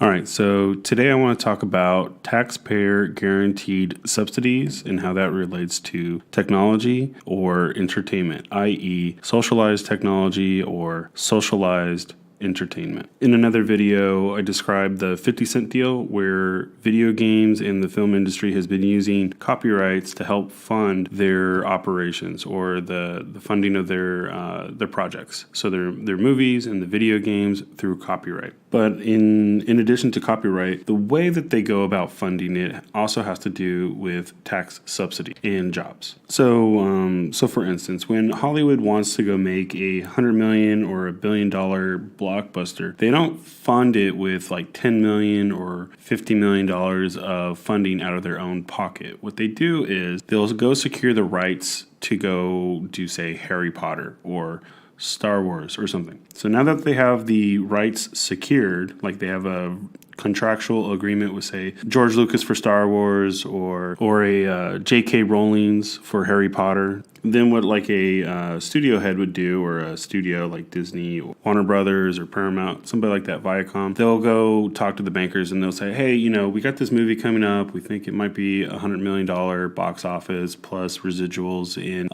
All right, so today I want to talk about taxpayer guaranteed subsidies and how that relates to technology or entertainment, i.e., socialized technology or socialized entertainment. In another video, I described the 50-cent deal where video games and the film industry has been using copyrights to help fund their operations or the funding of their projects. So their movies and the video games through copyright. But in addition to copyright, the way that they go about funding it also has to do with tax subsidy and jobs. So for instance, when Hollywood wants to go make $100 million or $1 billion blockbuster, they don't fund it with like $10 million or $50 million of funding out of their own pocket. What they do is they'll go secure the rights to go do, say, Harry Potter or Star Wars or something. So now that they have the rights secured, like they have a contractual agreement with, say, George Lucas for Star Wars or a J.K. Rowling's for Harry Potter, then what like a studio head would do, or a studio like Disney or Warner Brothers or Paramount, somebody like that, Viacom, they'll go talk to the bankers and they'll say, hey, we got this movie coming up. We think it might be $100 million box office plus residuals in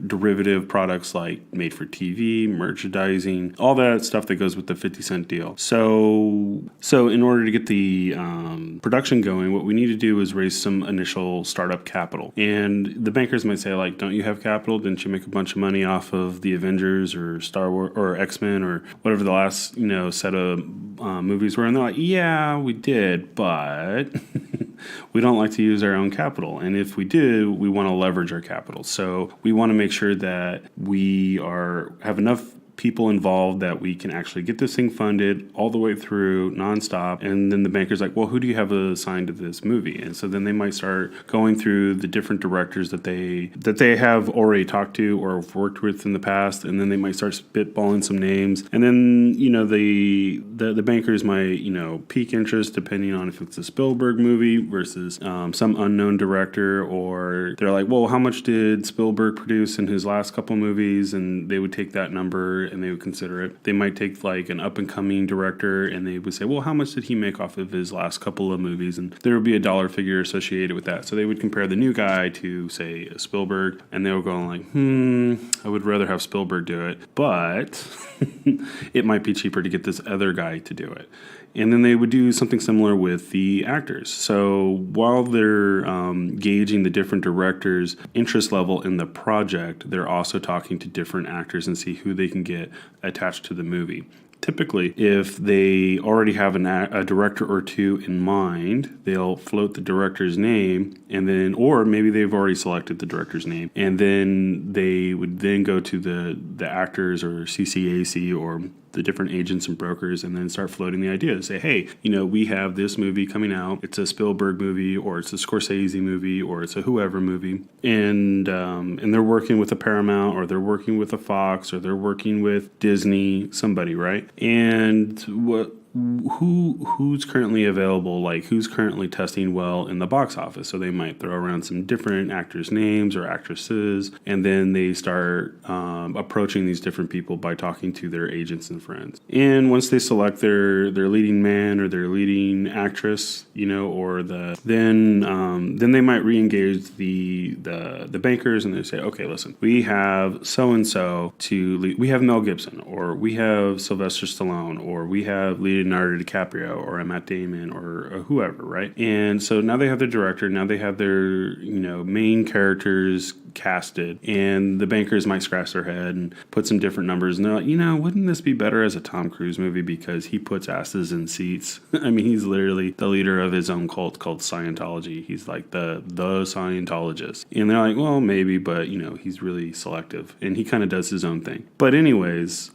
derivative products like made for TV, merchandising, all that stuff that goes with the 50-cent deal. So in order to get the production going, what we need to do is raise some initial startup capital. And the bankers might say, like, don't you have capital? Didn't you make a bunch of money off of the Avengers or Star Wars or X-Men or whatever the last set of movies were? And they're like, yeah, we did, but we don't like to use our own capital. And if we do, we want to leverage our capital. So we want to make sure that we have enough people involved that we can actually get this thing funded all the way through nonstop. And then the banker's like, well, who do you have assigned to this movie? And so then they might start going through the different directors that they have already talked to or have worked with in the past. And then they might start spitballing some names. And then, the bankers might, pique interest depending on if it's a Spielberg movie versus some unknown director, or they're like, well, how much did Spielberg produce in his last couple movies? And they would take that number and they would consider it. They might take like an up-and-coming director and they would say, well, how much did he make off of his last couple of movies? And there would be a dollar figure associated with that. So they would compare the new guy to, say, Spielberg, and they would go like, I would rather have Spielberg do it, but it might be cheaper to get this other guy to do it. And then they would do something similar with the actors. So while they're gauging the different directors' interest level in the project, they're also talking to different actors and see who they can get attached to the movie. Typically, if they already have a director or two in mind, they'll float the director's name, and then, or maybe they've already selected the director's name, and then they would then go to the actors or CCAC or the different agents and brokers, and then start floating the idea to say, hey, we have this movie coming out. It's a Spielberg movie, or it's a Scorsese movie, or it's a whoever movie, and they're working with a Paramount, or they're working with a Fox, or they're working with Disney, somebody, right? And who's currently available, like who's currently testing well in the box office. So they might throw around some different actors' names or actresses, and then they start approaching these different people by talking to their agents and friends. And once they select their leading man or their leading actress, or then they might re-engage the bankers, and they say, okay, listen, we have so and so we have Mel Gibson, or we have Sylvester Stallone, or we have Leonardo DiCaprio or a Matt Damon or whoever, right? And so now they have their director, now they have their, main characters casted, and the bankers might scratch their head and put some different numbers, and they're like, wouldn't this be better as a Tom Cruise movie because he puts asses in seats? I mean, he's literally the leader of his own cult called Scientology. He's like the Scientologist. And they're like, well, maybe, but, he's really selective, and he kind of does his own thing. But anyways,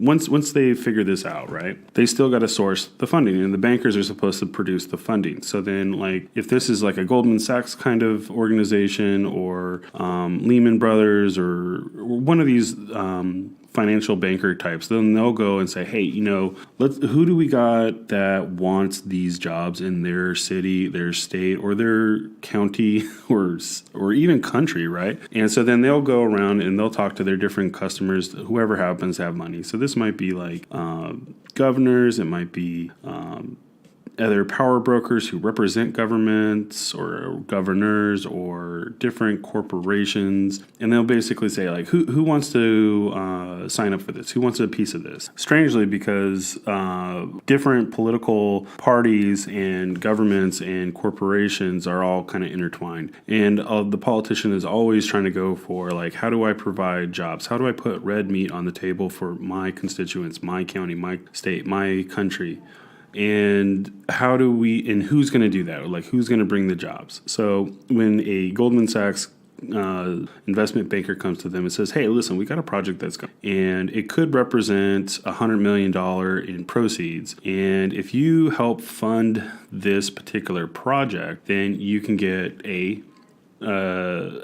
Once they figure this out, right, they still got to source the funding, and the bankers are supposed to produce the funding. So then, like, if this is like a Goldman Sachs kind of organization, or Lehman Brothers, or one of these financial banker types. Then they'll go and say, hey, who do we got that wants these jobs in their city, their state, or their county, or even country, right? And so then they'll go around and they'll talk to their different customers, whoever happens to have money. So this might be like governors, it might be other power brokers who represent governments or governors or different corporations, and they'll basically say like, who wants to sign up for this? Who wants a piece of this? Strangely, because different political parties and governments and corporations are all kind of intertwined, and the politician is always trying to go for like, how do I provide jobs? How do I put red meat on the table for my constituents, my county, my state, my country? And who's going to do that? Like, who's going to bring the jobs? So when a Goldman Sachs investment banker comes to them and says, hey, listen, we got a project that's going, and it could represent $100 million in proceeds. And if you help fund this particular project, then you can get a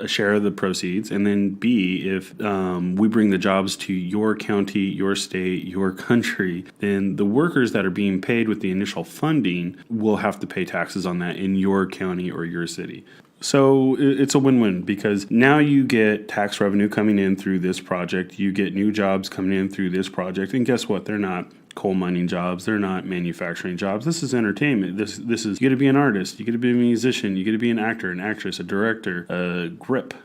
share of the proceeds, and then B, if we bring the jobs to your county, your state, your country, then the workers that are being paid with the initial funding will have to pay taxes on that in your county or your city. So it's a win-win, because now you get tax revenue coming in through this project, you get new jobs coming in through this project, and guess what? They're not coal mining jobs, they're not manufacturing jobs. This is entertainment. This is, you got to be an artist, you got to be a musician, you got to be an actor, an actress, a director, a grip.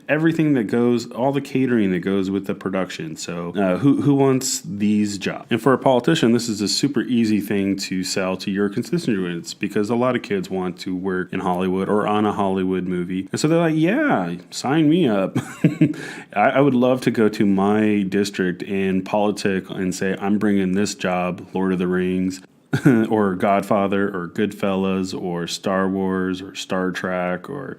Everything that goes, all the catering that goes with the production. So who wants these jobs? And for a politician, this is a super easy thing to sell to your constituents, because a lot of kids want to work in Hollywood or on a Hollywood movie. And so they're like, yeah, sign me up. I would love to go to my district and politic and say, I'm bringing this job, Lord of the Rings, or Godfather, or Goodfellas, or Star Wars, or Star Trek, or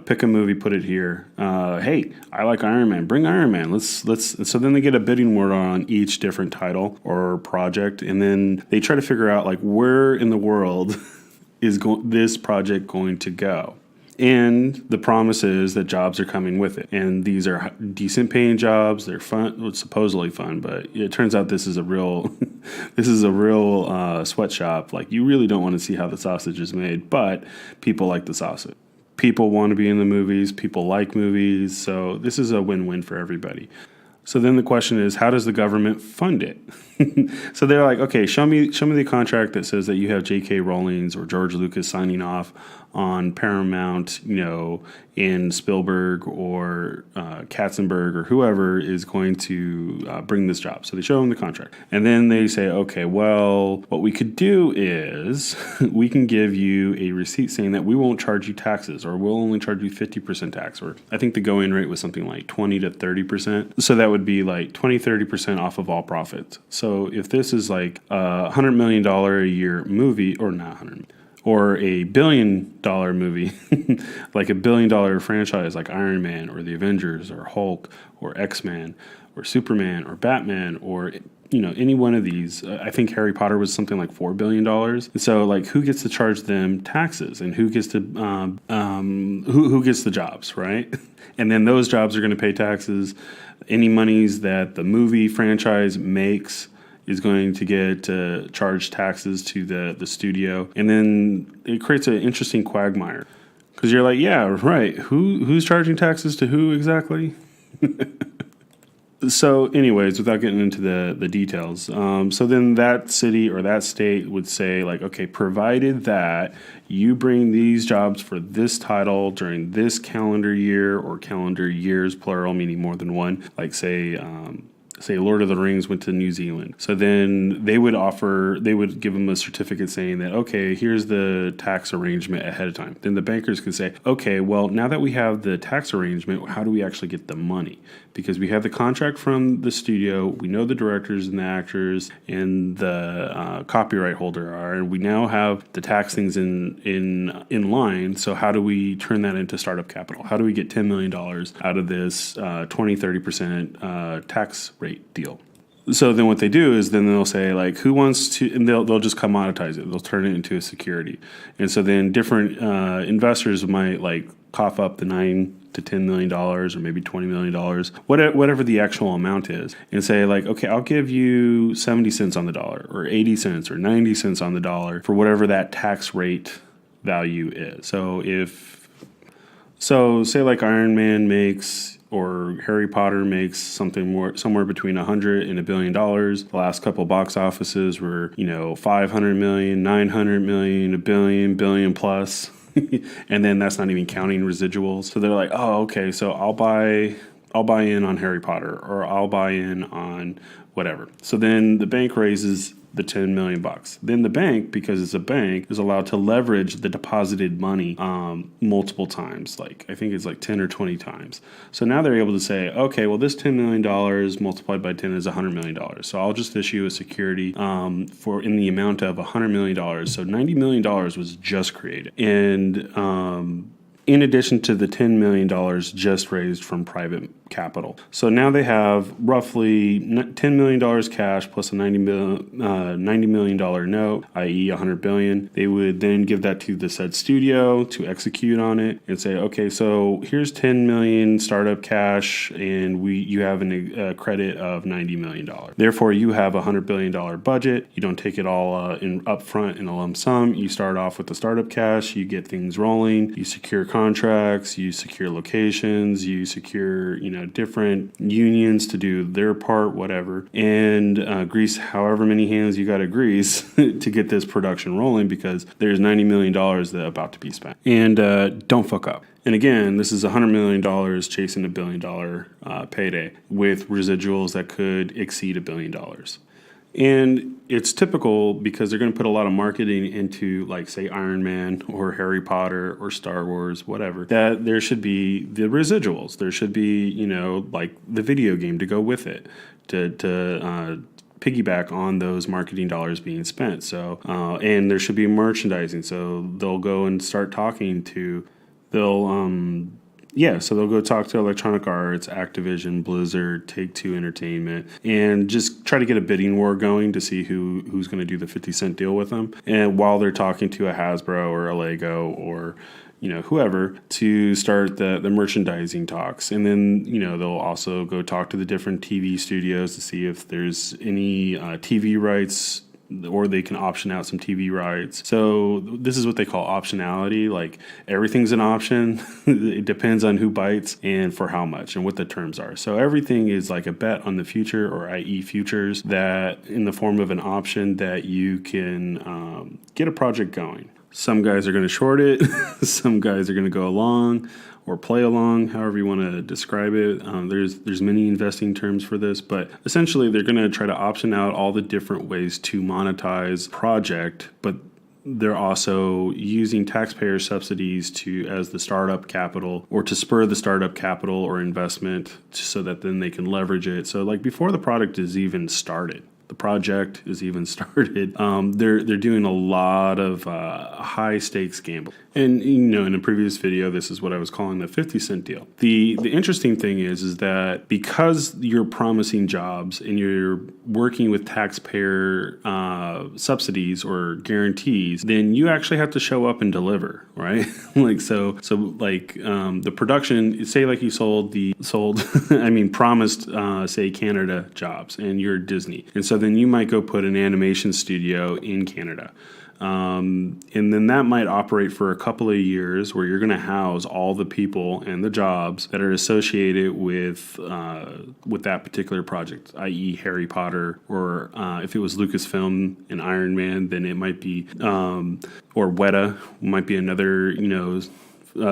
pick a movie, put it here. Hey, I like Iron Man. Bring Iron Man. Let's. So then they get a bidding war on each different title or project, and then they try to figure out like, where in the world is this project going to go? And the promise is that jobs are coming with it, and these are decent paying jobs. They're fun, well, supposedly fun, but it turns out this is a real, sweatshop. Like, you really don't want to see how the sausage is made, but people like the sausage. People want to be in the movies. People like movies. So this is a win-win for everybody. So then the question is, how does the government fund it? So they're like, okay, show me the contract that says that you have J.K. Rowling's or George Lucas signing off on Paramount, in Spielberg or Katzenberg or whoever is going to bring this job. So they show them the contract. And then they say, okay, well, what we could do is we can give you a receipt saying that we won't charge you taxes, or we'll only charge you 50% tax. Or I think the going rate was something like 20 to 30%. So that would be like 20, 30% off of all profits. So if this is like a $100 million a year movie, or not 100, or a $1 billion movie, like a $1 billion franchise like Iron Man or the Avengers or Hulk or X-Men or Superman or Batman or any one of these. I think Harry Potter was something like $4 billion. So like, who gets to charge them taxes, and who gets to who gets the jobs, right? And then those jobs are going to pay taxes. Any monies that the movie franchise makes is going to get charged taxes to the studio. And then it creates an interesting quagmire, because you're like, yeah, right, who's charging taxes to who exactly? So anyways, without getting into the details, so then that city or that state would say like, okay, provided that you bring these jobs for this title during this calendar year, or calendar years, plural, meaning more than one, like say Lord of the Rings went to New Zealand. So then they would give them a certificate saying that, okay, here's the tax arrangement ahead of time. Then the bankers could say, okay, well, now that we have the tax arrangement, how do we actually get the money? Because we have the contract from the studio, we know the directors and the actors and the copyright holder are, and we now have the tax things in line. So how do we turn that into startup capital? How do we get $10 million out of this 20-30% tax rate deal? So then what they do is then they'll say like, who wants to, and they'll just commoditize it. They'll turn it into a security. And so then different investors might like cough up the 9 to $10 million or maybe $20 million, whatever the actual amount is, and say like, okay, I'll give you 70 cents on the dollar or 80 cents or 90 cents on the dollar for whatever that tax rate value is. So say like Iron Man makes or Harry Potter makes somewhere between $100 and $1 billion. The last couple box offices were, 500 million, 900 million, a billion plus. And then that's not even counting residuals. So they're like, oh, okay, so I'll buy in on Harry Potter, or I'll buy in on whatever. So then the bank raises the 10 million bucks. Then the bank, because it's a bank, is allowed to leverage the deposited money multiple times. Like I think it's like 10 or 20 times. So now they're able to say, okay, well this $10 million multiplied by 10 is $100 million. So I'll just issue a security for in the amount of $100 million. So $90 million was just created. And in addition to the $10 million just raised from private capital. So now they have roughly $10 million cash plus a $90 million note, i.e. $100 billion. They would then give that to the said studio to execute on it and say, okay, so here's 10 million startup cash and you have a credit of $90 million. Therefore, you have a $100 billion budget. You don't take it all in upfront in a lump sum. You start off with the startup cash. You get things rolling. You secure contracts. You secure locations. You secure, different unions to do their part, whatever, and grease however many hands you got to grease to get this production rolling, because there's $90 million that's about to be spent. And don't fuck up. And again, this is $100 million chasing $1 billion payday with residuals that could exceed $1 billion. And it's typical because they're going to put a lot of marketing into, like, say, Iron Man or Harry Potter or Star Wars, whatever, that there should be the residuals. There should be, like the video game to go with it to piggyback on those marketing dollars being spent. So, and there should be merchandising. So they'll go and start talking to, so they'll go talk to Electronic Arts, Activision, Blizzard, Take-Two Entertainment, and just try to get a bidding war going to see who's going to do the 50-cent deal with them. And while they're talking to a Hasbro or a Lego or whoever, to start the merchandising talks. And then, they'll also go talk to the different TV studios to see if there's any TV rights, or they can option out some TV rights. So this is what they call optionality. Like, everything's an option. It depends on who bites and for how much and what the terms are. So everything is like a bet on the future, or i.e. futures, that in the form of an option that you can get a project going. Some guys are going to short it. Some guys are going to go along or play along, however you want to describe it. There's many investing terms for this, but essentially they're going to try to option out all the different ways to monetize project, but they're also using taxpayer subsidies as the startup capital, or to spur the startup capital or investment, so that then they can leverage it. So like before the product is even started, the project is even started, they're doing a lot of high stakes gambling. And in a previous video, this is what I was calling the 50-cent deal. The interesting thing is that because you're promising jobs and you're working with taxpayer subsidies or guarantees, then you actually have to show up and deliver, right? The production, say like you promised, say Canada jobs, and you're Disney. And so then you might go put an animation studio in Canada. And then that might operate for a couple of years, where you're going to house all the people and the jobs that are associated with that particular project, i.e. Harry Potter, or if it was Lucasfilm and Iron Man, then it might be, or Weta might be another,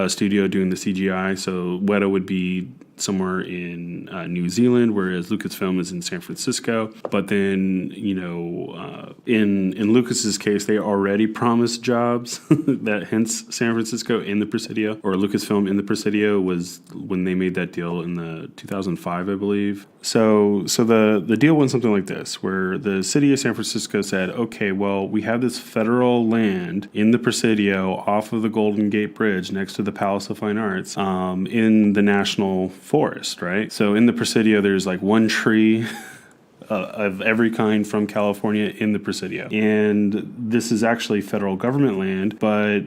studio doing the CGI. So Weta would be somewhere in New Zealand, whereas Lucasfilm is in San Francisco. But then, in Lucas's case, they already promised jobs, that hence San Francisco in the Presidio, or Lucasfilm in the Presidio, was when they made that deal in the 2005, I believe. So the deal went something like this, where the city of San Francisco said, okay, well, we have this federal land in the Presidio off of the Golden Gate Bridge next to the Palace of Fine Arts, in the National Forest, right? So in the Presidio, there's like one tree of every kind from California in the Presidio. And this is actually federal government land, but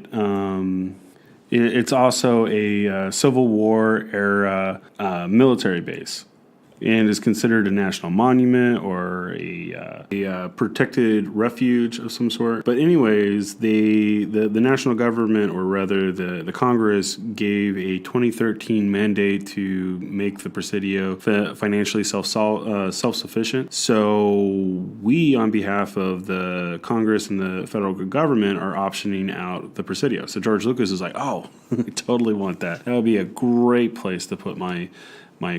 It's also a Civil War era military base, and is considered a national monument or a protected refuge of some sort. But anyways, the national government, or rather the Congress, gave a 2013 mandate to make the Presidio financially self-sufficient. So we, on behalf of the Congress and the federal government, are optioning out the Presidio. So George Lucas is like, oh, I totally want that. That would be a great place to put my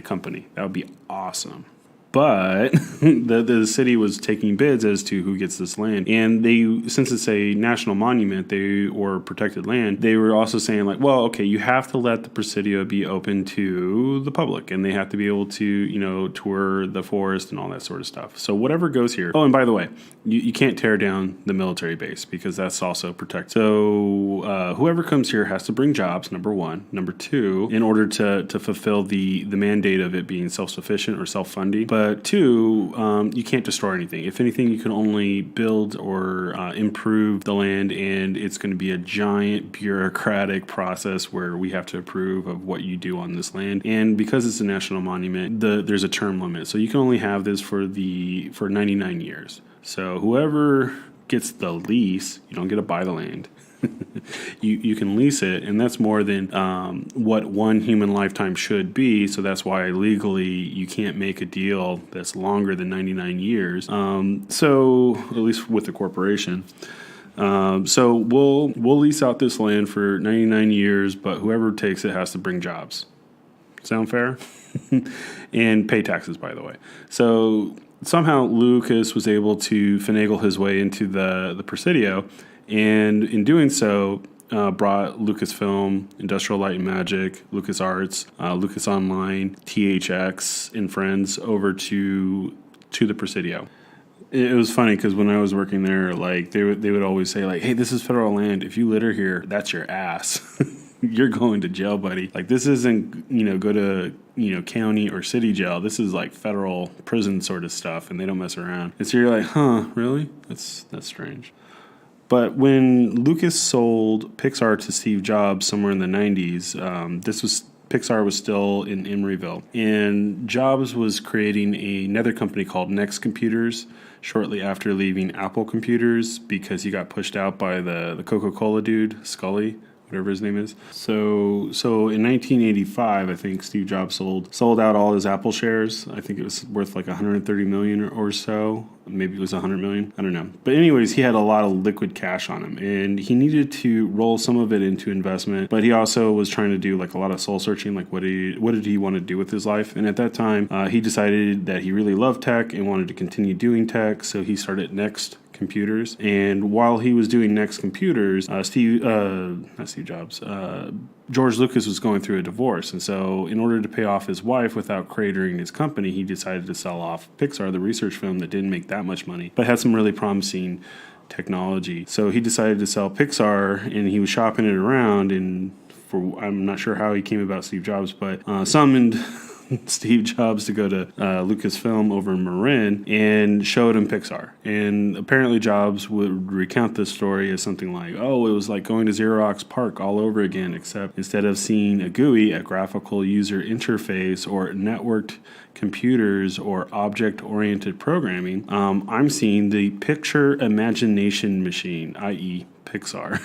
company. That would be awesome. But the city was taking bids as to who gets this land, and since it's a national monument, or protected land, they were also saying like, well, okay, you have to let the Presidio be open to the public, and they have to be able to tour the forest and all that sort of stuff. So whatever goes here. Oh, and by the way, you can't tear down the military base because that's also protected. So whoever comes here has to bring jobs. Number one. Number two, in order to fulfill the mandate of it being self-sufficient or self-funding. But two, you can't destroy anything. If anything, you can only build or improve the land, and it's going to be a giant bureaucratic process where we have to approve of what you do on this land. And because it's a national monument, there's a term limit. So you can only have this for 99 years. So whoever gets the lease, you don't get to buy the land. You can lease it, and that's more than what one human lifetime should be. So that's why legally you can't make a deal that's longer than 99 years. So at least with the corporation. So we'll lease out this land for 99 years, but whoever takes it has to bring jobs. Sound fair? And pay taxes, by the way. So somehow Lucas was able to finagle his way into the Presidio, and in doing so, brought Lucasfilm, Industrial Light and Magic, LucasArts, Lucas Online, THX, and friends over to the Presidio. It was funny because when I was working there, like they would always say like, "Hey, this is federal land. If you litter here, that's your ass. You're going to jail, buddy. Like this isn't go to county or city jail. This is like federal prison sort of stuff, and they don't mess around." And so you're like, "Huh, really? That's strange." But when Lucas sold Pixar to Steve Jobs somewhere in the 90s, Pixar was still in Emeryville, and Jobs was creating another company called Next Computers shortly after leaving Apple Computers because he got pushed out by the Coca-Cola dude, Scully, whatever his name is. So in 1985, I think Steve Jobs sold out all his Apple shares. I think it was worth like $130 million or so. Maybe it was $100 million. I don't know. But anyways, he had a lot of liquid cash on him, and he needed to roll some of it into investment. But he also was trying to do like a lot of soul searching, like what did he want to do with his life? And at that time, he decided that he really loved tech and wanted to continue doing tech. So he started Next Computers, and while he was doing Next Computers, George Lucas was going through a divorce, and so in order to pay off his wife without cratering his company, he decided to sell off Pixar, the research film that didn't make that much money, but had some really promising technology. So he decided to sell Pixar, and he was shopping it around, and I'm not sure how he came about Steve Jobs, but summoned Steve Jobs to go to Lucasfilm over in Marin and showed him Pixar. And apparently Jobs would recount this story as something like, oh, it was like going to Xerox PARC all over again, except instead of seeing a GUI, a graphical user interface, or networked computers or object-oriented programming, I'm seeing the picture imagination machine, i.e. Pixar.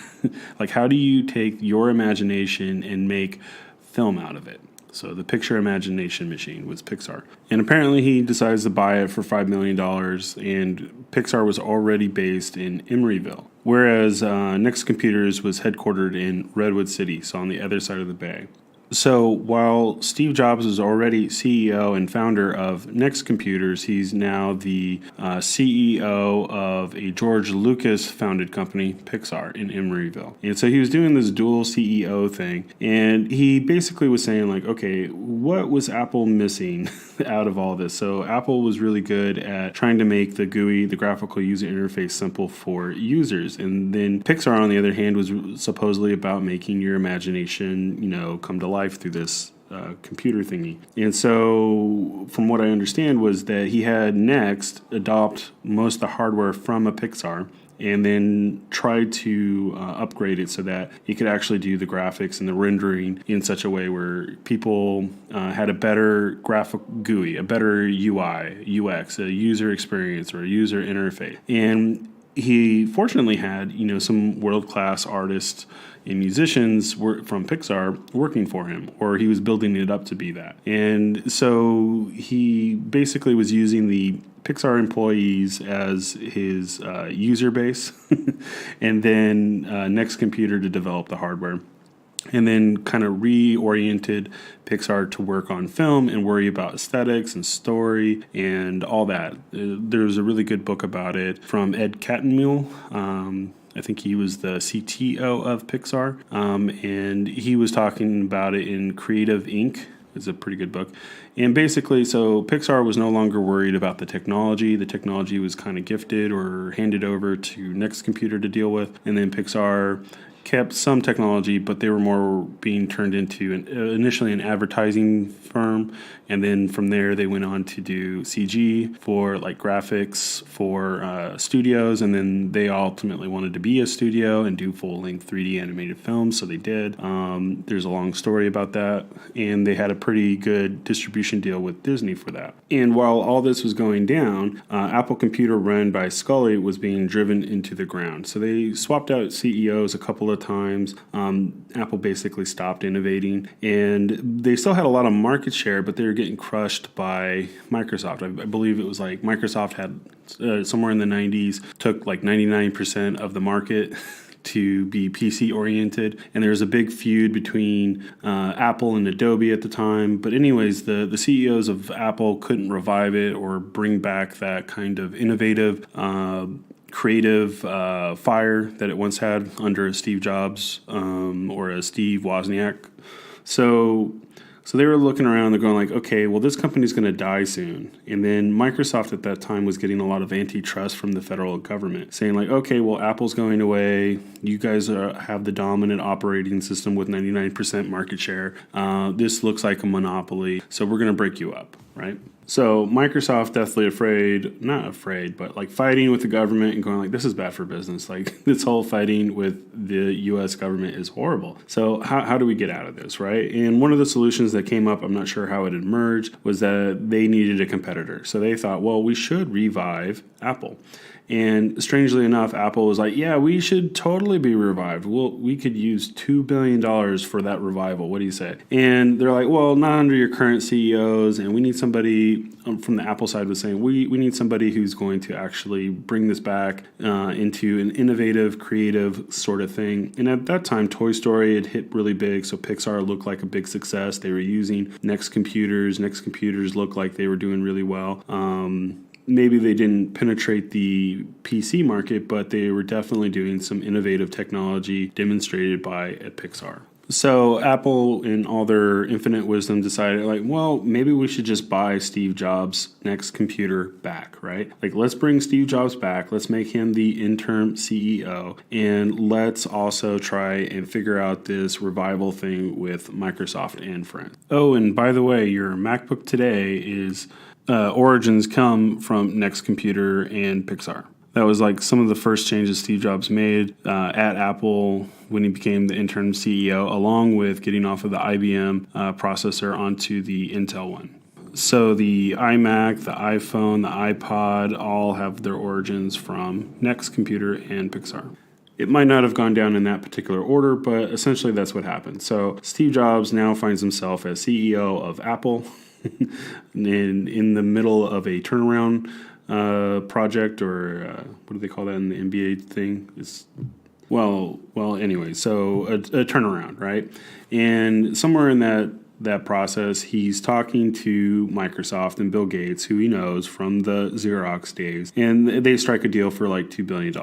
Like, how do you take your imagination and make film out of it? So the picture imagination machine was Pixar. And apparently he decides to buy it for $5 million, and Pixar was already based in Emeryville, whereas Next Computers was headquartered in Redwood City, so on the other side of the bay. So while Steve Jobs was already CEO and founder of Next Computers, he's now the CEO of a George Lucas founded company, Pixar, in Emeryville. And so he was doing this dual CEO thing, and he basically was saying like, okay, what was Apple missing out of all this? So Apple was really good at trying to make the GUI, the graphical user interface, simple for users. And then Pixar, on the other hand, was supposedly about making your imagination, come to life through this computer thingy. And so from what I understand was that he had Next adopt most of the hardware from a Pixar and then tried to upgrade it so that it could actually do the graphics and the rendering in such a way where people had a better graphic GUI, a better UI, UX, a user experience or a user interface. And he fortunately had, some world-class artists and musicians from Pixar working for him, or he was building it up to be that. And so he basically was using the Pixar employees as his user base, and then Next Computer to develop the hardware. And then kind of reoriented Pixar to work on film and worry about aesthetics and story and all that. There's a really good book about it from Ed Catmull. I think he was the CTO of Pixar, and he was talking about it in Creative Inc. It's a pretty good book. And basically, so Pixar was no longer worried about the technology. The technology was kind of gifted or handed over to Next Computer to deal with. And then Pixar kept some technology, but they were more being turned into initially an advertising firm, and then from there they went on to do CG for like graphics for studios, and then they ultimately wanted to be a studio and do full-length 3D animated films, so they did. There's a long story about that, and they had a pretty good distribution deal with Disney for that. And while all this was going down, Apple Computer, run by Scully, was being driven into the ground. So they swapped out CEOs a couple of times. Apple basically stopped innovating, and they still had a lot of market share, but they were getting crushed by Microsoft. I believe it was like Microsoft had somewhere in the 90s took like 99% of the market to be PC oriented, and there was a big feud between Apple and Adobe at the time. But anyways, the CEOs of Apple couldn't revive it or bring back that kind of innovative creative fire that it once had under a Steve Jobs or a Steve Wozniak. So they were looking around, they're going like, okay, well, this company's going to die soon. And then Microsoft at that time was getting a lot of antitrust from the federal government, saying like, okay, well, Apple's going away. You guys have the dominant operating system with 99% market share. This looks like a monopoly, so we're going to break you up, right? So Microsoft, deathly not afraid, but like fighting with the government and going like, this is bad for business. Like this whole fighting with the U.S. government is horrible. So how do we get out of this, right? And one of the solutions that came up, I'm not sure how it emerged, was that they needed a competitor. So they thought, well, we should revive Apple. And strangely enough, Apple was like, yeah, we should totally be revived. We could use $2 billion for that revival. What do you say? And they're like, well, not under your current CEOs. And we need somebody from the Apple side was saying, we need somebody who's going to actually bring this back into an innovative, creative sort of thing. And at that time, Toy Story had hit really big. So Pixar looked like a big success. They were using Next Computers. Next Computers looked like they were doing really well. Maybe they didn't penetrate the PC market, but they were definitely doing some innovative technology demonstrated by at Pixar. So Apple, in all their infinite wisdom, decided like, well, maybe we should just buy Steve Jobs' Next Computer back, right? Like, let's bring Steve Jobs back. Let's make him the interim CEO. And let's also try and figure out this revival thing with Microsoft and friends. Oh, and by the way, your MacBook today is origins come from Next Computer and Pixar. That was like some of the first changes Steve Jobs made at Apple when he became the interim CEO, along with getting off of the IBM processor onto the Intel one. So the iMac, the iPhone, the iPod all have their origins from Next Computer and Pixar. It might not have gone down in that particular order, but essentially that's what happened. So Steve Jobs now finds himself as CEO of Apple in the middle of a turnaround project, or what do they call that in the NBA thing? Anyway, so a turnaround, right? And somewhere in that process, he's talking to Microsoft and Bill Gates, who he knows from the Xerox days, and they strike a deal for like $2 billion.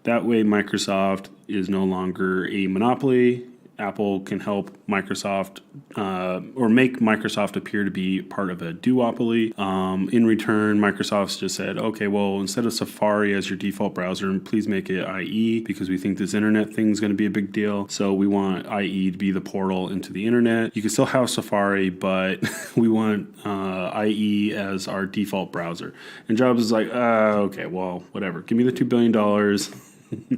That way, Microsoft is no longer a monopoly Apple can help Microsoft or make Microsoft appear to be part of a duopoly. In return, Microsoft's just said, okay, well, instead of Safari as your default browser, please make it IE because we think this internet thing is going to be a big deal. So we want IE to be the portal into the internet. You can still have Safari, but we want IE as our default browser. And Jobs is like, okay, well, whatever. Give me the $2 billion.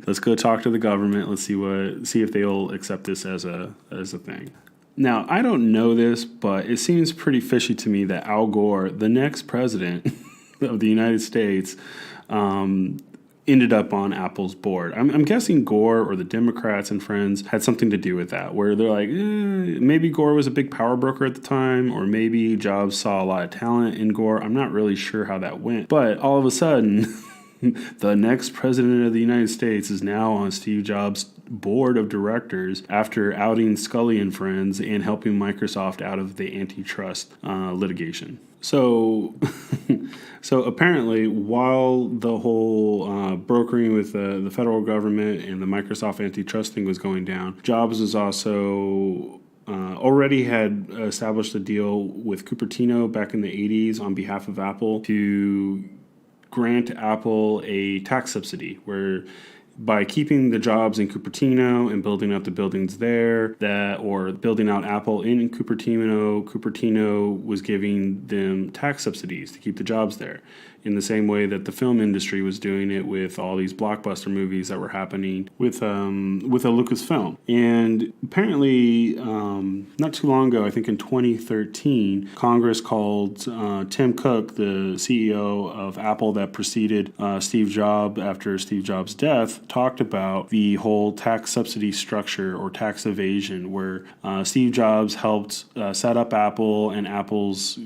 Let's go talk to the government. Let's see if they'll accept this as a thing. Now, I don't know this, but it seems pretty fishy to me that Al Gore, the next president of the United States, ended up on Apple's board. I'm guessing Gore or the Democrats and friends had something to do with that, where they're like, maybe Gore was a big power broker at the time, or maybe Jobs saw a lot of talent in Gore. I'm not really sure how that went. But all of a sudden, the next president of the United States is now on Steve Jobs' board of directors after outing Scully and friends and helping Microsoft out of the antitrust litigation. So apparently, while the whole brokering with the federal government and the Microsoft antitrust thing was going down, Jobs was also already had established a deal with Cupertino back in the 80s on behalf of Apple to grant Apple a tax subsidy where by keeping the jobs in Cupertino and building out the buildings there, or building out Apple in Cupertino was giving them tax subsidies to keep the jobs there, in the same way that the film industry was doing it with all these blockbuster movies that were happening with a Lucasfilm. And apparently, not too long ago, I think in 2013, Congress called Tim Cook, the CEO of Apple that preceded Steve Jobs after Steve Jobs' death, talked about the whole tax subsidy structure or tax evasion, where Steve Jobs helped set up Apple and Apple's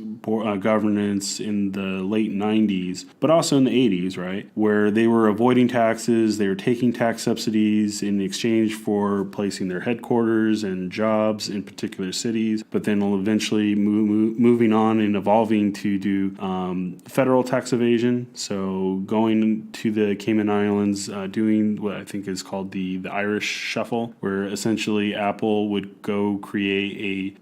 governance in the late 90s, but also in the 80s, right, where they were avoiding taxes, they were taking tax subsidies in exchange for placing their headquarters and jobs in particular cities, but then eventually moving on and evolving to do federal tax evasion. So going to the Cayman Islands, doing what I think is called the Irish Shuffle, where essentially Apple would go create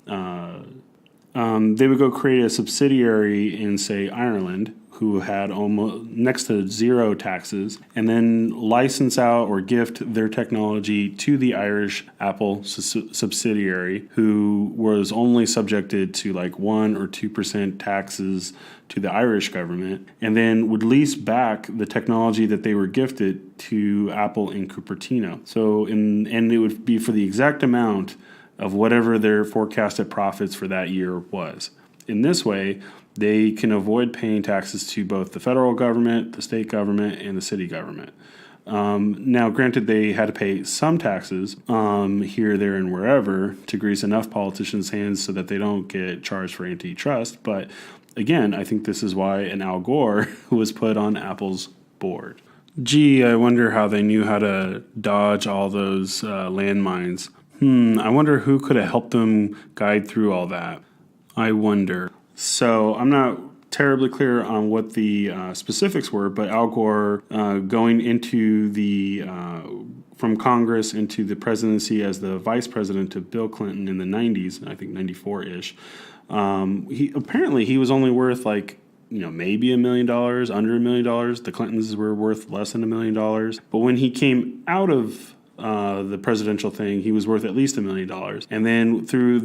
a subsidiary in, say, Ireland, who had almost next to zero taxes, and then license out or gift their technology to the Irish Apple subsidiary, who was only subjected to like 1 or 2% taxes to the Irish government, and then would lease back the technology that they were gifted to Apple in Cupertino. So, and it would be for the exact amount of whatever their forecasted profits for that year was. In this way, they can avoid paying taxes to both the federal government, the state government, and the city government. Now, granted, they had to pay some taxes here, there, and wherever to grease enough politicians' hands so that they don't get charged for antitrust. But again, I think this is why an Al Gore was put on Apple's board. Gee, I wonder how they knew how to dodge all those landmines. I wonder who could have helped them guide through all that. I wonder. So I'm not terribly clear on what the specifics were, but Al Gore going into from Congress into the presidency as the vice president of Bill Clinton in the 90s, I think 94-ish, he was only worth like, maybe $1 million, under $1 million. The Clintons were worth less than $1 million. But when he came out of the presidential thing, he was worth at least $1 million. And then through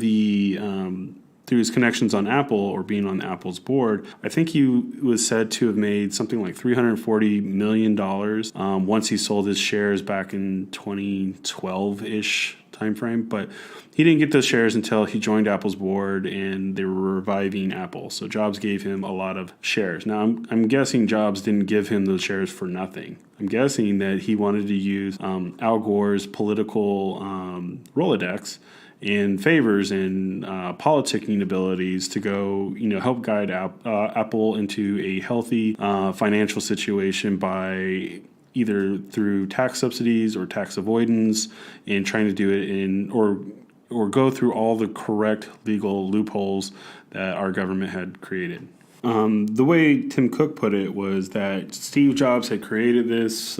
his connections on Apple or being on Apple's board, I think he was said to have made something like $340 million once he sold his shares back in 2012-ish timeframe. But he didn't get those shares until he joined Apple's board and they were reviving Apple. So Jobs gave him a lot of shares. Now, I'm guessing Jobs didn't give him those shares for nothing. I'm guessing that he wanted to use Al Gore's political Rolodex and favors and politicking abilities to go, help guide Apple into a healthy financial situation by either through tax subsidies or tax avoidance, and trying to do it or go through all the correct legal loopholes that our government had created. The way Tim Cook put it was that Steve Jobs had created this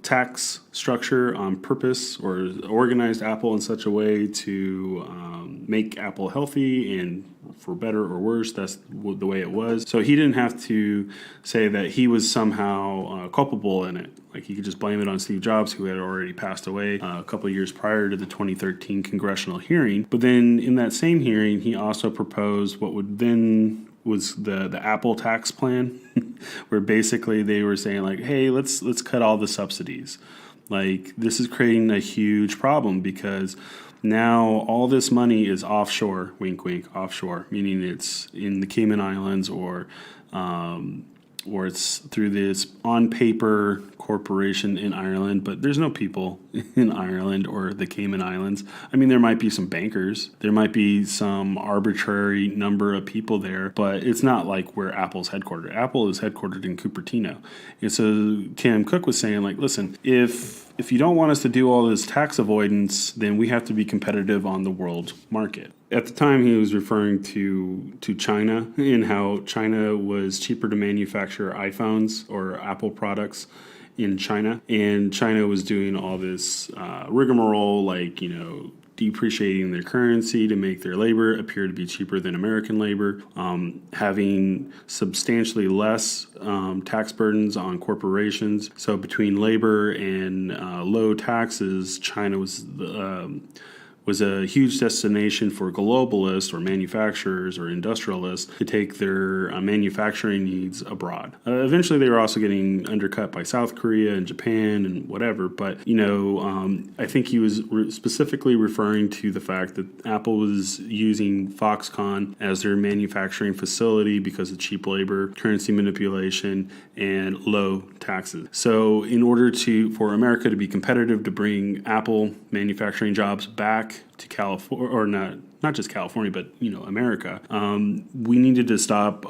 tax structure on purpose, or organized Apple in such a way to make Apple healthy and for better or worse. That's the way it was. So he didn't have to say that he was somehow culpable in it. Like, he could just blame it on Steve Jobs, who had already passed away a couple of years prior to the 2013 congressional hearing. But then in that same hearing, he also proposed what would then was the Apple tax plan, where basically they were saying, like, hey, let's cut all the subsidies. Like, this is creating a huge problem, because now all this money is offshore, wink, wink, offshore, meaning it's in the Cayman Islands, or it's through this on-paper corporation in Ireland, but there's no people in Ireland or the Cayman Islands. I mean, there might be some bankers, there might be some arbitrary number of people there, but it's not like where Apple's headquartered. Apple is headquartered in Cupertino. And so Tim Cook was saying, like, listen, if you don't want us to do all this tax avoidance, then we have to be competitive on the world market. At the time, he was referring to China, and how China was cheaper to manufacture iPhones or Apple products in China. And China was doing all this rigmarole, like, depreciating their currency to make their labor appear to be cheaper than American labor, having substantially less tax burdens on corporations. So between labor and low taxes, China was a huge destination for globalists or manufacturers or industrialists to take their manufacturing needs abroad. Eventually, they were also getting undercut by South Korea and Japan and whatever. But, I think he was specifically referring to the fact that Apple was using Foxconn as their manufacturing facility because of cheap labor, currency manipulation, and low taxes. So in order for America to be competitive, to bring Apple manufacturing jobs back to California, or not just California, but America, we needed to stop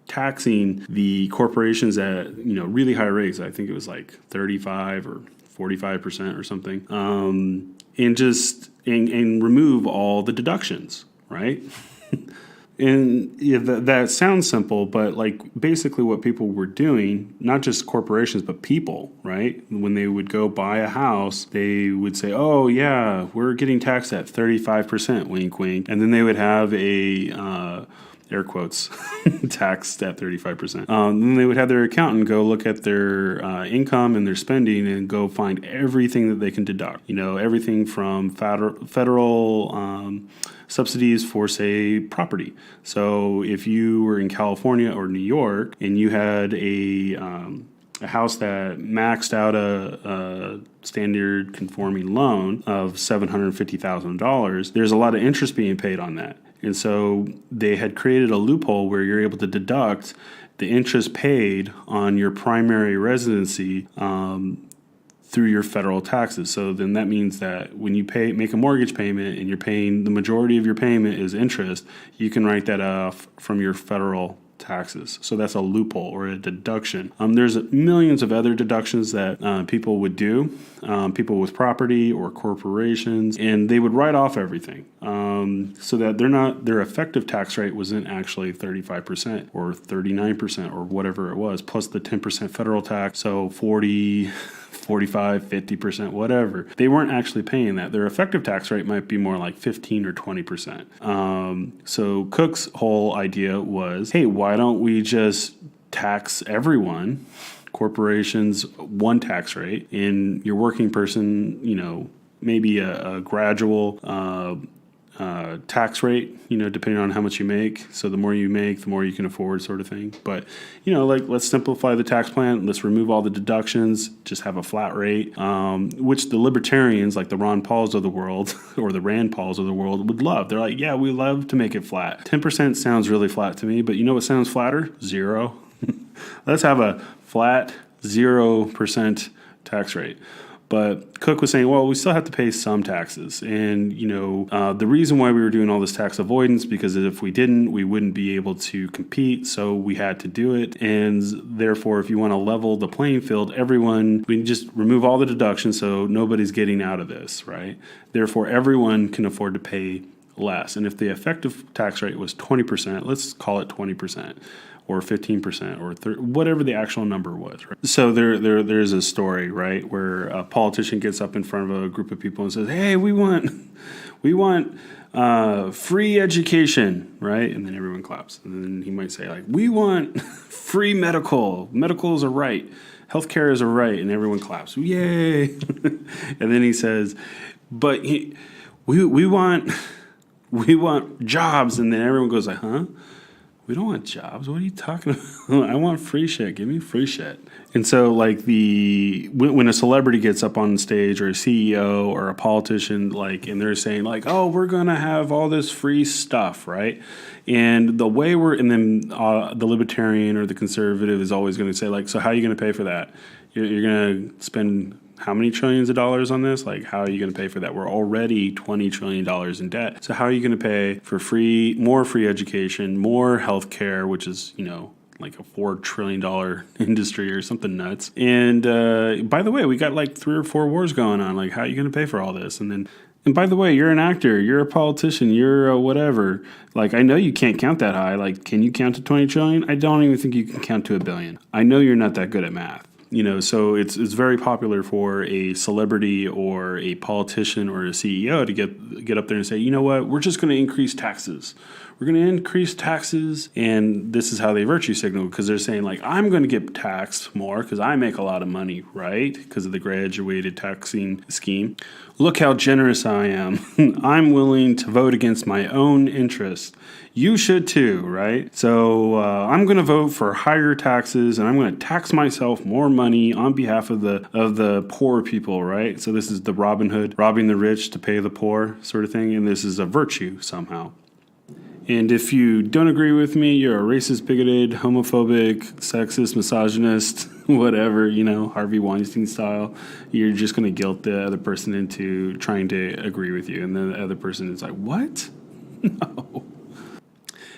taxing the corporations at really high rates. I think it was like 35 or 45% or something, and remove all the deductions, right? And that sounds simple, but like basically what people were doing, not just corporations, but people, right? When they would go buy a house, they would say, oh yeah, we're getting taxed at 35%, wink, wink. And then they would have air quotes, taxed at 35%. Then they would have their accountant go look at their income and their spending and go find everything that they can deduct. Everything from federal subsidies for, say, property. So if you were in California or New York and you had a house that maxed out a standard conforming loan of $750,000, there's a lot of interest being paid on that. And so they had created a loophole where you're able to deduct the interest paid on your primary residency through your federal taxes. So then that means that when you make a mortgage payment and you're paying, the majority of your payment is interest, you can write that off from your federal taxes. So that's a loophole or a deduction. There's millions of other deductions that people would do, people with property or corporations, and they would write off everything so that their effective tax rate wasn't actually 35% or 39% or whatever it was, plus the 10% federal tax, so 40, 45, 50%, whatever. They weren't actually paying that. Their effective tax rate might be more like 15 or 20%. So Cook's whole idea was, hey, why don't we just tax everyone, corporations, one tax rate, and your working person, maybe a gradual tax rate, depending on how much you make. So the more you make, the more you can afford, sort of thing. But, let's simplify the tax plan. Let's remove all the deductions, just have a flat rate, which the libertarians, like the Ron Pauls of the world or the Rand Pauls of the world, would love. They're like, yeah, we love to make it flat. 10% sounds really flat to me, but you know what sounds flatter? 0. Let's have a flat 0% tax rate. But Cook was saying, well, we still have to pay some taxes. And, the reason why we were doing all this tax avoidance, because if we didn't, we wouldn't be able to compete. So we had to do it. And therefore, if you want to level the playing field, we just remove all the deductions so nobody's getting out of this, right? Therefore, everyone can afford to pay less. And if the effective tax rate was 20%, let's call it 20%. or 15% or whatever the actual number was. Right? So there's a story, right, where a politician gets up in front of a group of people and says, "Hey, we want free education," right? And then everyone claps. And then he might say, like, "We want free medical. Medical is a right. Healthcare is a right," and everyone claps. Yay! And then he says, "But we want jobs," and then everyone goes like, "Huh? We don't want jobs. What are you talking about? I want free shit. Give me free shit." And so, like, when a celebrity gets up on stage, or a CEO or a politician, like, and they're saying like, "Oh, we're gonna have all this free stuff," right? And the libertarian or the conservative is always going to say like, "So how are you going to pay for that? You're going to spend how many trillions of dollars on this? Like, how are you going to pay for that? We're already $20 trillion in debt. So how are you going to pay for more free education, more healthcare, which is, like a $4 trillion industry or something nuts. And by the way, we got like 3 or 4 wars going on. Like, how are you going to pay for all this? And by the way, you're an actor, you're a politician, you're a whatever. Like, I know you can't count that high. Like, can you count to 20 trillion? I don't even think you can count to 1 billion. I know you're not that good at math. So it's very popular for a celebrity or a politician or a CEO to get up there and say, "You know what, we're just going to increase taxes. We're going to increase taxes," and this is how they virtue signal, because they're saying like, "I'm going to get taxed more because I make a lot of money," right? Because of the graduated taxing scheme. "Look how generous I am. I'm willing to vote against my own interests. You should too," right? So I'm going to vote for higher taxes, and I'm going to tax myself more money on behalf of the poor people, right? So this is the Robin Hood, robbing the rich to pay the poor sort of thing, and this is a virtue somehow. And if you don't agree with me, you're a racist, bigoted, homophobic, sexist, misogynist, whatever, Harvey Weinstein style. You're just going to guilt the other person into trying to agree with you. And then the other person is like, "What? No."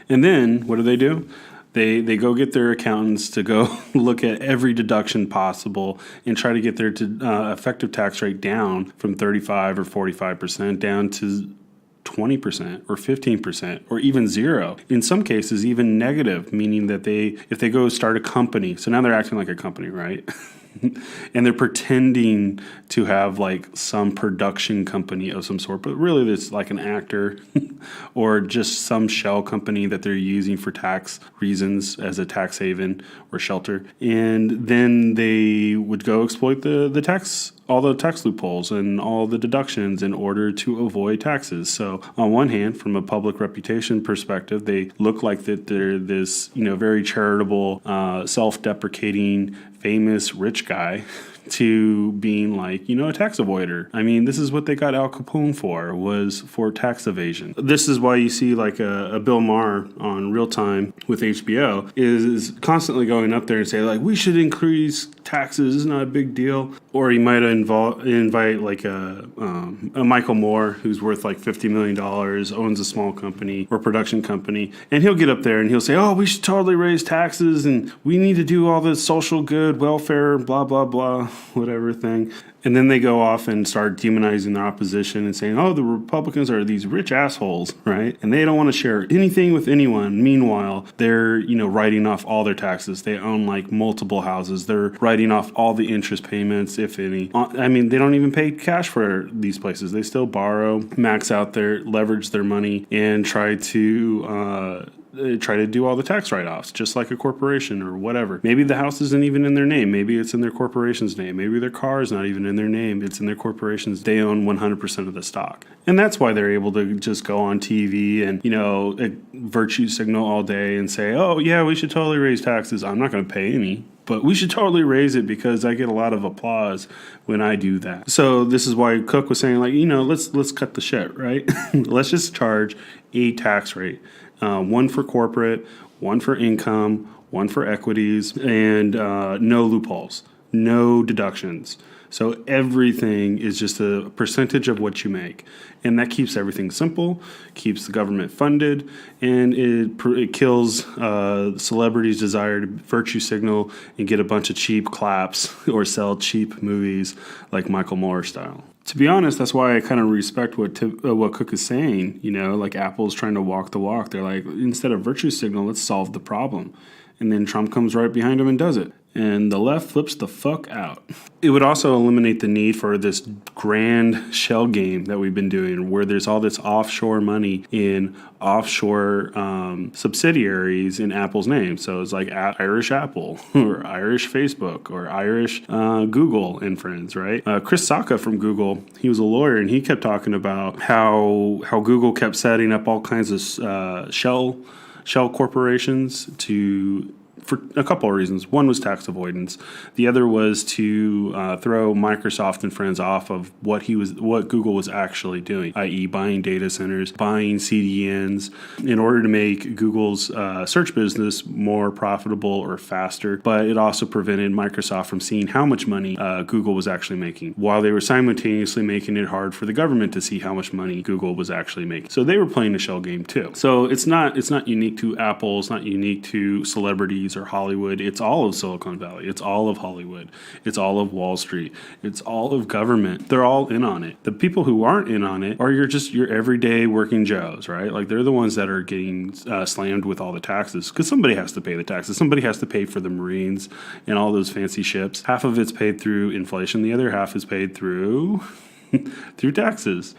And then what do? They go get their accountants to go look at every deduction possible and try to get their effective tax rate down from 35 or 45% down to 20% or 15% or even 0. In some cases, even negative, meaning that if they go start a company, so now they're acting like a company, right? And they're pretending to have like some production company of some sort, but really it's like an actor or just some shell company that they're using for tax reasons as a tax haven or shelter. And then they would go exploit all the tax loopholes and all the deductions in order to avoid taxes. So on one hand, from a public reputation perspective, they look like that they're this, very charitable, self-deprecating, famous rich guy, to being like, a tax avoider. I mean, this is what they got Al Capone was for tax evasion. This is why you see like a Bill Maher on Real Time with HBO is constantly going up there and say like, "We should increase taxes. It's not a big deal." Or he might invite like a Michael Moore, who's worth like $50 million, owns a small company or production company, and he'll get up there and he'll say, "Oh, we should totally raise taxes and we need to do all this social good, welfare, blah, blah, blah," whatever thing. And then they go off and start demonizing their opposition and saying, "Oh, the Republicans are these rich assholes," right? And they don't want to share anything with anyone. Meanwhile, they're, writing off all their taxes. They own like multiple houses. They're writing off all the interest payments, if any. I mean, they don't even pay cash for these places. They still borrow, leverage their money, and try to do all the tax write-offs, just like a corporation or whatever. Maybe the house isn't even in their name. Maybe it's in their corporation's name. Maybe their car is not even in their name. It's in their corporation's. They own 100% of the stock. And that's why they're able to just go on TV and, virtue signal all day and say, "Oh, yeah, we should totally raise taxes. I'm not going to pay any, but we should totally raise it because I get a lot of applause when I do that." So this is why Cook was saying, like, let's cut the shit, right? Let's just charge a tax rate. One for corporate, one for income, one for equities, and no loopholes, no deductions. So everything is just a percentage of what you make. And that keeps everything simple, keeps the government funded, and it kills celebrities' desire to virtue signal and get a bunch of cheap claps or sell cheap movies like Michael Moore style. To be honest, that's why I kind of respect what Cook is saying. Like Apple's trying to walk the walk. They're like, instead of virtue signal, let's solve the problem. And then Trump comes right behind him and does it. And the left flips the fuck out. It would also eliminate the need for this grand shell game that we've been doing, where there's all this offshore money in offshore subsidiaries in Apple's name. So it's like Irish Apple or Irish Facebook or Irish Google and friends, right? Chris Sacca from Google, he was a lawyer, and he kept talking about how Google kept setting up all kinds of shell corporations for a couple of reasons. One was tax avoidance. The other was to throw Microsoft and friends off of what Google was actually doing, i.e. buying data centers, buying CDNs, in order to make Google's search business more profitable or faster. But it also prevented Microsoft from seeing how much money Google was actually making, while they were simultaneously making it hard for the government to see how much money Google was actually making. So they were playing a shell game too. So it's not unique to Apple. It's not unique to celebrities or Hollywood. It's all of Silicon Valley. It's all of Hollywood. It's all of Wall Street. It's all of government. They're all in on it. The people who aren't in on it are your everyday working Joes, right? Like, they're the ones that are getting slammed with all the taxes, because somebody has to pay the taxes. Somebody has to pay for the Marines and all those fancy ships. Half of it's paid through inflation. The other half is paid through taxes.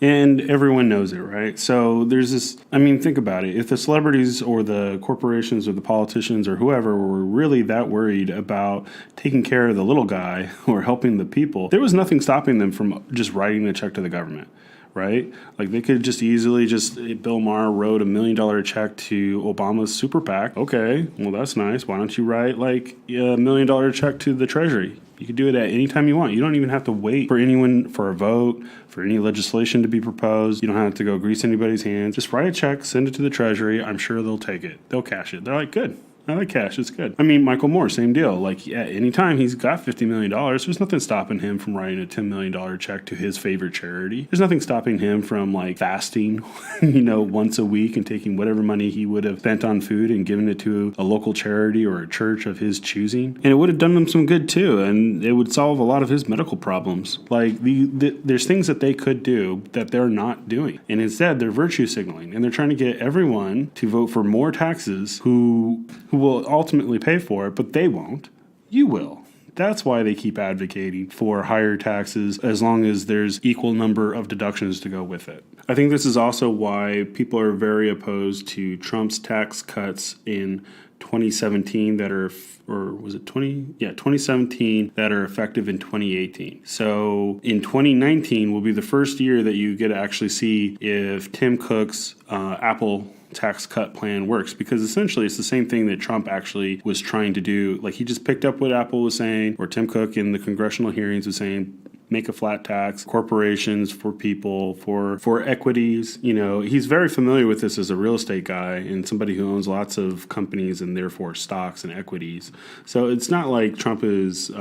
And everyone knows it, right? So there's this, think about it. If the celebrities or the corporations or the politicians or whoever were really that worried about taking care of the little guy or helping the people, there was nothing stopping them from just writing a check to the government, right? Like, they could just easily Bill Maher wrote $1 million check to Obama's super PAC. Okay, well, that's nice. Why don't you write like $1 million check to the Treasury? You can do it at any time you want. You don't even have to wait for a vote, for any legislation to be proposed. You don't have to go grease anybody's hands. Just write a check, send it to the Treasury. I'm sure they'll take it. They'll cash it. They're like, good. I like cash. It's good. Michael Moore, same deal. Like, at any time he's got $50 million, there's nothing stopping him from writing a $10 million check to his favorite charity. There's nothing stopping him from, like, fasting, once a week and taking whatever money he would have spent on food and giving it to a local charity or a church of his choosing. And it would have done him some good, too. And it would solve a lot of his medical problems. Like, there's things that they could do that they're not doing. And instead, they're virtue signaling. And they're trying to get everyone to vote for more taxes who will ultimately pay for it, but they won't. You will. That's why they keep advocating for higher taxes as long as there's equal number of deductions to go with it. I think this is also why people are very opposed to Trump's tax cuts in 2017 that are, or was it 2017 that are effective in 2018. So in 2019 will be the first year that you get to actually see if Tim Cook's Apple tax cut plan works, because essentially it's the same thing that Trump actually was trying to do. Like, he just picked up what Apple was saying, or Tim Cook in the congressional hearings was saying, make a flat tax, corporations, for people, for equities. He's very familiar with this as a real estate guy and somebody who owns lots of companies and therefore stocks and equities. So it's not like Trump is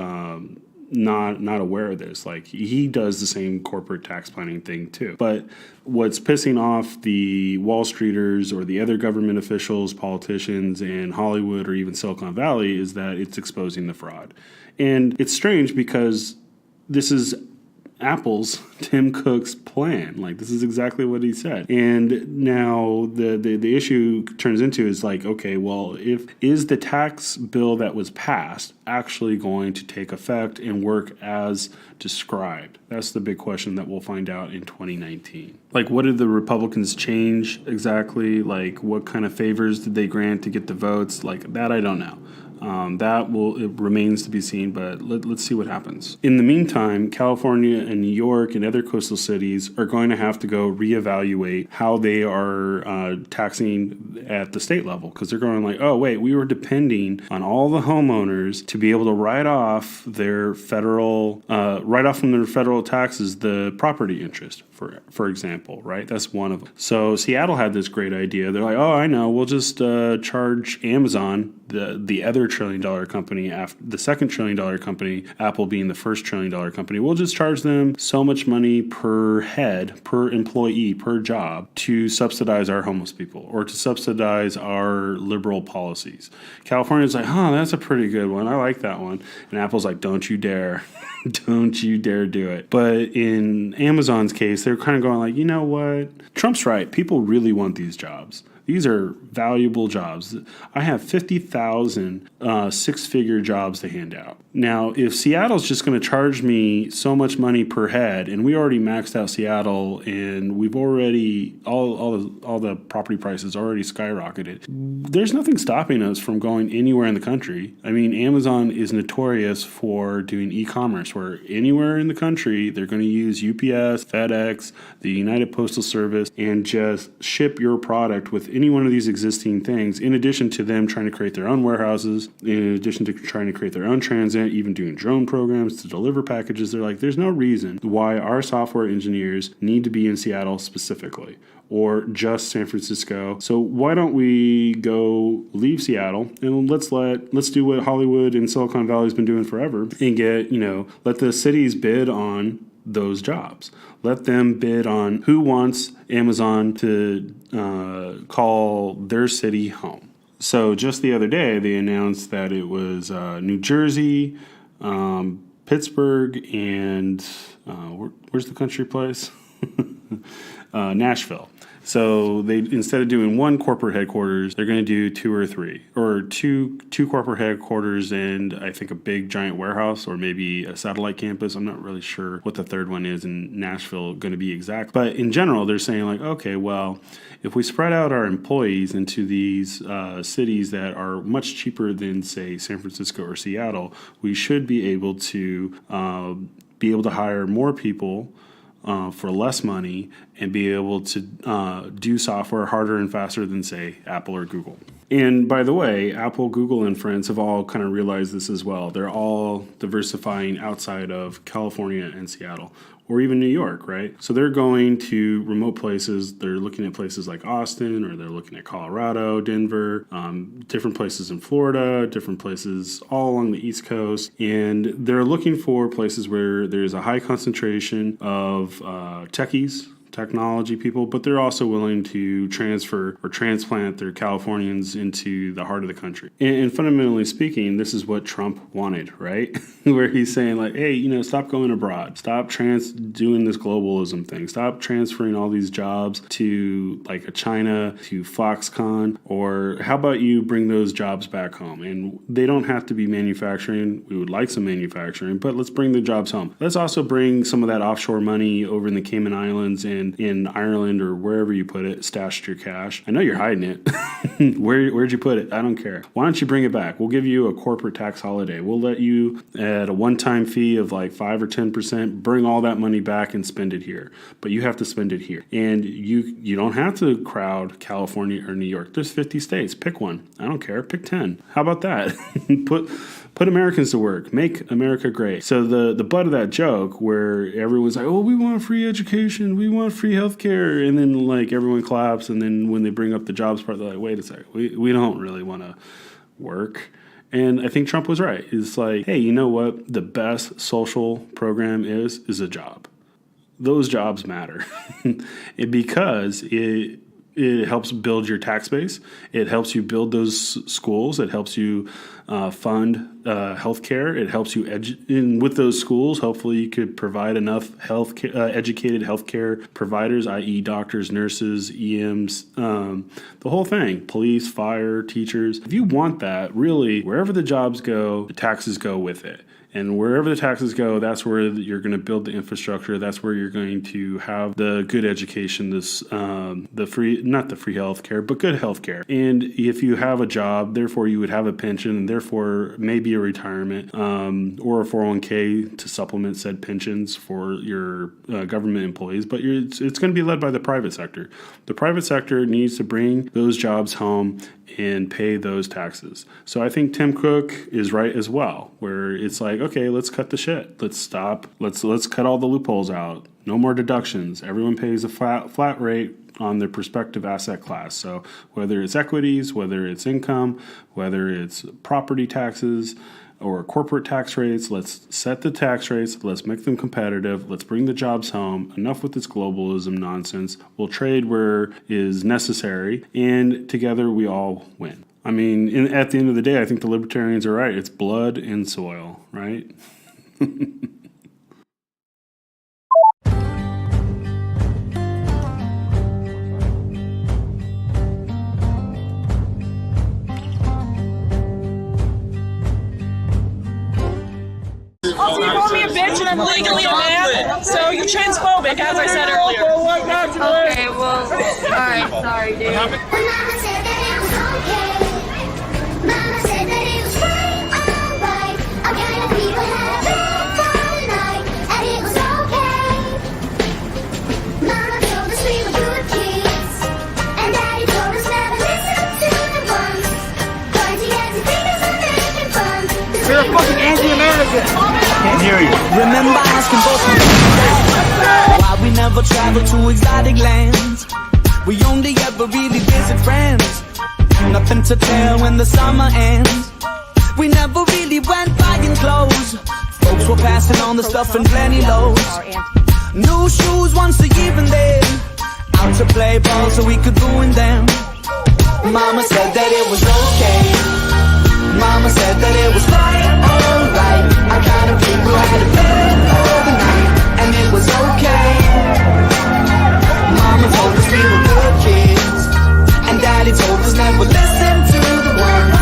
not aware of this. Like, he does the same corporate tax planning thing too. But what's pissing off the Wall Streeters or the other government officials, politicians in Hollywood or even Silicon Valley is that it's exposing the fraud. And it's strange because this is Apple's, Tim Cook's plan. Like, this is exactly what he said. And now the issue turns into is like, okay, well, is the tax bill that was passed actually going to take effect and work as described? That's the big question that we'll find out in 2019. Like, what did the Republicans change exactly? Like, what kind of favors did they grant to get the votes? Like, that I don't know. It remains to be seen, but let's see what happens. In the meantime, California and New York and other coastal cities are going to have to go reevaluate how they are taxing at the state level, because they're going like, oh, wait, we were depending on all the homeowners to be able to write off from their federal taxes the property interest, for example, right? That's one of them. So Seattle had this great idea. They're like, oh, I know, we'll just charge Amazon, the other $1 trillion company, after the second $1 trillion company, Apple being the first $1 trillion company, we'll just charge them so much money per head, per employee, per job to subsidize our homeless people or to subsidize our liberal policies. California's like, that's a pretty good one. I like that one. And Apple's like, don't you dare. Don't you dare do it. But in Amazon's case, they're kind of going like, you know what? Trump's right. People really want these jobs. These are valuable jobs. I have 50,000 six-figure jobs to hand out. Now, if Seattle's just going to charge me so much money per head, and we already maxed out Seattle, and we've already all the property prices already skyrocketed, there's nothing stopping us from going anywhere in the country. I mean, Amazon is notorious for doing e-commerce, where anywhere in the country they're going to use UPS, FedEx, the United Postal Service, and just ship your product with any one of these existing things, in addition to them trying to create their own warehouses, in addition to trying to create their own transit, even doing drone programs to deliver packages. They're like, there's no reason why our software engineers need to be in Seattle specifically, or just San Francisco. So why don't we go leave Seattle and let's do what Hollywood and Silicon Valley's been doing forever and get, let the cities bid on those jobs. Let them bid on who wants Amazon to call their city home. So just the other day, they announced that it was New Jersey, Pittsburgh, and where's the country place? Nashville. So they, instead of doing one corporate headquarters, they're going to do two or three, or two corporate headquarters and I think a big giant warehouse, or maybe a satellite campus. I'm not really sure what the third one is in Nashville going to be exact. But in general, they're saying like, okay, well, if we spread out our employees into these cities that are much cheaper than, say, San Francisco or Seattle, we should be able to hire more people for less money and be able to do software harder and faster than, say, Apple or Google. And by the way, Apple, Google, and friends have all kind of realized this as well. They're all diversifying outside of California and Seattle, or even New York, right? So they're going to remote places. They're looking at places like Austin, or they're looking at Colorado, Denver, different places in Florida, different places all along the East Coast. And they're looking for places where there's a high concentration of techies, technology people, but they're also willing to transfer or transplant their Californians into the heart of the country. And fundamentally speaking, this is what Trump wanted, right? Where he's saying like, hey, stop going abroad. Stop doing this globalism thing. Stop transferring all these jobs to like a China, to Foxconn, or how about you bring those jobs back home? And they don't have to be manufacturing. We would like some manufacturing, but let's bring the jobs home. Let's also bring some of that offshore money over in the Cayman Islands and in Ireland or wherever you put it, stashed your cash. I know you're hiding it. Where'd you put it? I don't care. Why don't you bring it back? We'll give you a corporate tax holiday. We'll let you, at a one-time fee of like 5 or 10%, bring all that money back and spend it here. But you have to spend it here. And you don't have to crowd California or New York. There's 50 states. Pick one. I don't care. Pick 10. How about that? Put Americans to work. Make America great. So the butt of that joke where everyone's like, oh, we want free education. We want free healthcare. And then like everyone claps. And then when they bring up the jobs part, they're like, wait a second. We don't really want to work. And I think Trump was right. It's like, hey, you know what? The best social program is a job. Those jobs matter. Because it helps build your tax base. It helps you build those schools. It helps you fund healthcare. It helps you with those schools. Hopefully, you could provide enough educated healthcare providers, i.e., doctors, nurses, EMs, the whole thing. Police, fire, teachers. If you want that, really, wherever the jobs go, the taxes go with it. And wherever the taxes go, that's where you're going to build the infrastructure. That's where you're going to have the good education, not the free healthcare, but good healthcare. And if you have a job, therefore you would have a pension, and therefore maybe a retirement or a 401k to supplement said pensions for your government employees. But it's going to be led by the private sector. The private sector needs to bring those jobs home and pay those taxes. So I think Tim Cook is right as well, where it's like, okay, let's cut the shit. Let's stop. Let's cut all the loopholes out. No more deductions. Everyone pays a flat rate on their prospective asset class. So whether it's equities, whether it's income, whether it's property taxes or corporate tax rates, let's set the tax rates. Let's make them competitive. Let's bring the jobs home. Enough with this globalism nonsense. We'll trade where is necessary, and together we all win. I mean, at the end of the day, I think the libertarians are right. It's blood and soil, right? I'm legally a man, so you're transphobic, as I said earlier. Okay, well, alright, sorry, dude. Mama said that it was okay. Mama said that it was fine, alright. Our kind of people had a bed for the night, and it was okay. Mama told us we were good kids, and Daddy told us never listen to the ones pointing at the fingers and making fun. You're a fucking anti-American. Can't hear you. Remember asking both my why we never travel to exotic lands. We only ever really visit friends. Nothing to tell when the summer ends. We never really went buying clothes. Folks were passing on the stuff in plenty loads. New shoes once a year and then out to play ball so we could ruin them. Mama said that it was okay. Mama said that it was fine, alright. Our kind of people had a bed for the night, and it was okay. Mama told us we were good kids, and Daddy told us never listen to the ones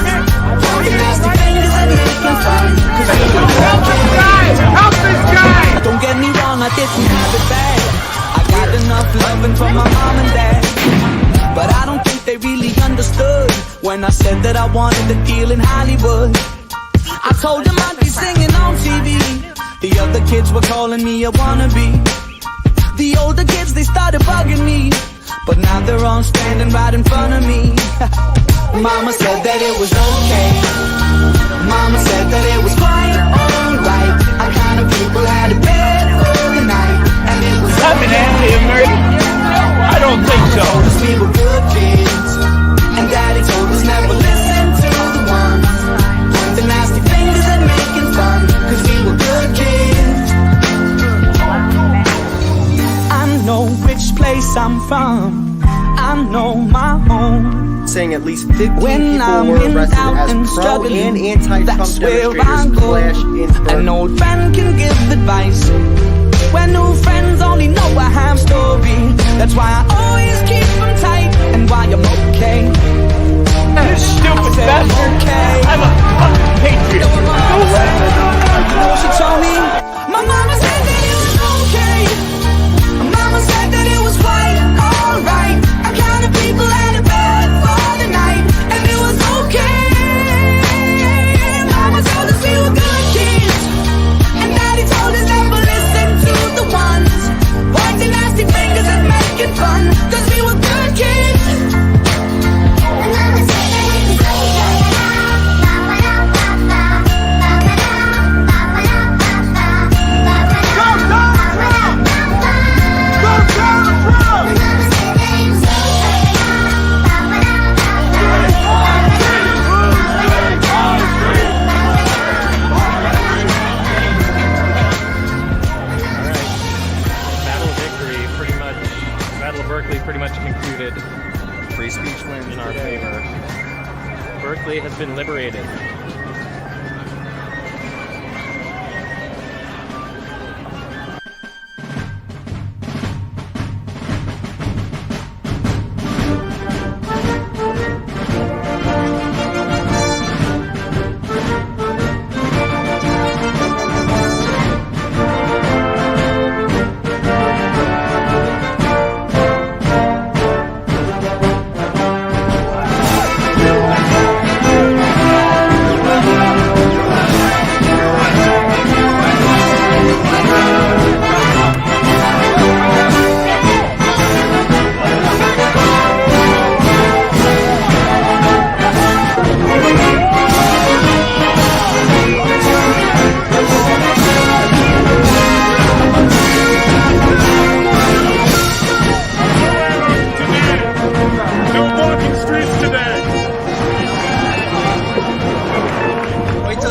pointing nasty fingers and making fun. Cause we were good kids. Help this guy! Don't get me wrong, I didn't have it bad. I got enough loving from my mom and dad, but I don't think they really understood when I said that I wanted to deal in Hollywood. I told them I'd be singing on TV. The other kids were calling me a wannabe. The older kids, they started bugging me, but now they're all standing right in front of me. Mama said that it was okay. Mama said that it was quite alright. Our kind of people had a bed for the night, and it was I'm an anti-American. I don't think so. told us we were good kids, and Daddy told us never listen to the ones pointing nasty fingers and making fun. Cause we were good kids. I know which place I'm from. I know my home. Saying at least 15 When people I'm were in arrested doubt as and pro struggling, and anti-Trump that's where I demonstrators go. clash in An Berkeley. old friend can give advice when new friends only know a half story. That's why I always keep them tight, and why I'm okay. You stupid bastard. Okay. I'm a fucking patriot. You know what she told me? My mama said that it was okay. My mama said that it was quite alright. Our kind of people had a bed for the night, and it was okay. Mama told us we were good kids, and Daddy told us never listen to the ones pointing nasty fingers and making fun. Cause we were good kids. And Mama said that it was okay. Battle of Berkeley pretty much concluded. Free speech wins in our favor. Berkeley has been liberated.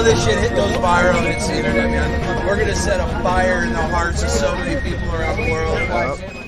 This shit goes viral and it's the internet, man. We're gonna set a fire in the hearts of so many people around the world.